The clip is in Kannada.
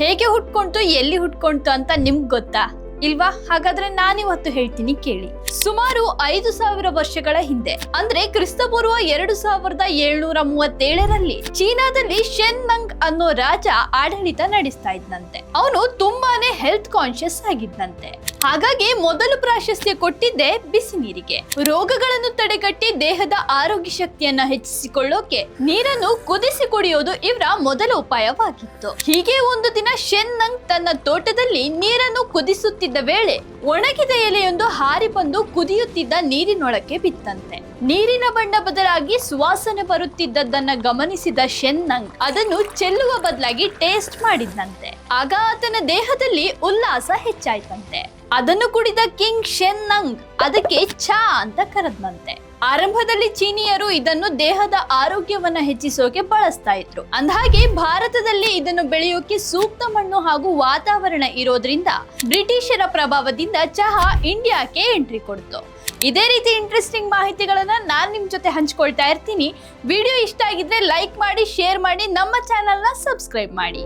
ಹೇಗೆ ಹುಟ್ಕೊಂತು ಎಲ್ಲಿ ಹುಟ್ಕೊಂತು ಅಂತ ನಿಮ್ಗೆ ಗೊತ್ತಾ ಇಲ್ವಾ? ಹಾಗಾದ್ರೆ ನಾನಿವತ್ತು ಹೇಳ್ತೀನಿ ಕೇಳಿ. ಸುಮಾರು 5,000 ವರ್ಷಗಳ ಹಿಂದೆ ಅಂದ್ರೆ ಕ್ರಿಸ್ತಪೂರ್ವ 2737ರಲ್ಲಿ ಚೀನಾದಲ್ಲಿ ಶೆನ್ ನಂಗ್ ಅನ್ನೋ ರಾಜ ಆಡಳಿತ ನಡೆಸ್ತಾ ಇದ್ನಂತೆ. ಅವನು ತುಂಬಾನೇ ಹೆಲ್ತ್ ಕಾನ್ಶಿಯಸ್ ಆಗಿದ್ನಂತೆ. ಹಾಗಾಗಿ ಮೊದಲು ಪ್ರಾಶಸ್ತ್ಯ ಕೊಟ್ಟಿದ್ದೆ ಬಿಸಿ ನೀರಿಗೆ. ರೋಗಗಳನ್ನು ತಡೆಗಟ್ಟಿ ದೇಹದ ಆರೋಗ್ಯ ಶಕ್ತಿಯನ್ನ ಹೆಚ್ಚಿಸಿಕೊಳ್ಳೋಕೆ ನೀರನ್ನು ಕುದಿಸಿ ಕುಡಿಯೋದು ಇವರ ಮೊದಲ ಉಪಾಯವಾಗಿತ್ತು. ಹೀಗೆ ಒಂದು ದಿನ ಶೆನ್ ನಂಗ್ ತನ್ನ ತೋಟದಲ್ಲಿ ನೀರನ್ನು ಕುದಿಸುತ್ತಿದ್ದ ವೇಳೆ ಒಣಗಿದ ಎಲೆಯೊಂದು ಹಾರಿ ಬಂದು ಕುದಿಯುತ್ತಿದ್ದ ನೀರಿನೊಳಕ್ಕೆ ಬಿತ್ತಂತೆ. ನೀರಿನ ಬಣ್ಣ ಬದಲಾಗಿ ಸುವಾಸನೆ ಬರುತ್ತಿದ್ದದ್ದನ್ನ ಗಮನಿಸಿದ ಶೆನ್ ನಂಗ್ ಅದನ್ನು ಚೆಲ್ಲುವ ಬದಲಾಗಿ ಟೇಸ್ಟ್ ಮಾಡಿದ್ನಂತೆ. ಆಗ ಆತನ ದೇಹದಲ್ಲಿ ಉಲ್ಲಾಸ ಹೆಚ್ಚಾಯ್ತಂತೆ. ಅದನ್ನು ಕುಡಿದ ಕಿಂಗ್ ಶೆನ್ ನಂಗ್ ಅದಕ್ಕೆ ಚಾ ಅಂತ ಕರೆದ್ನಂತೆ. ಆರಂಭದಲ್ಲಿ ಚೀನಿಯರು ಇದನ್ನು ದೇಹದ ಆರೋಗ್ಯವನ್ನ ಹೆಚ್ಚಿಸೋಕೆ ಬಳಸ್ತಾ ಇದ್ರು. ಅಂದಹಾಗೆ ಭಾರತದಲ್ಲಿ ಇದನ್ನು ಬೆಳೆಯೋಕೆ ಸೂಕ್ತ ಮಣ್ಣು ಹಾಗೂ ವಾತಾವರಣ ಇರೋದ್ರಿಂದ ಬ್ರಿಟಿಷರ ಪ್ರಭಾವದಿಂದ ಚಹಾ ಇಂಡಿಯಾಕ್ಕೆ ಎಂಟ್ರಿ ಕೊಡ್ತು. ಇದೇ ರೀತಿ ಇಂಟ್ರೆಸ್ಟಿಂಗ್ ಮಾಹಿತಿಗಳನ್ನ ನಾನು ನಿಮ್ ಜೊತೆ ಹಂಚ್ಕೊಳ್ತಾ ಇರ್ತೀನಿ. ವಿಡಿಯೋ ಇಷ್ಟ ಆಗಿದ್ರೆ ಲೈಕ್ ಮಾಡಿ, ಶೇರ್ ಮಾಡಿ, ನಮ್ಮ ಚಾನೆಲ್ನ ಸಬ್ಸ್ಕ್ರೈಬ್ ಮಾಡಿ.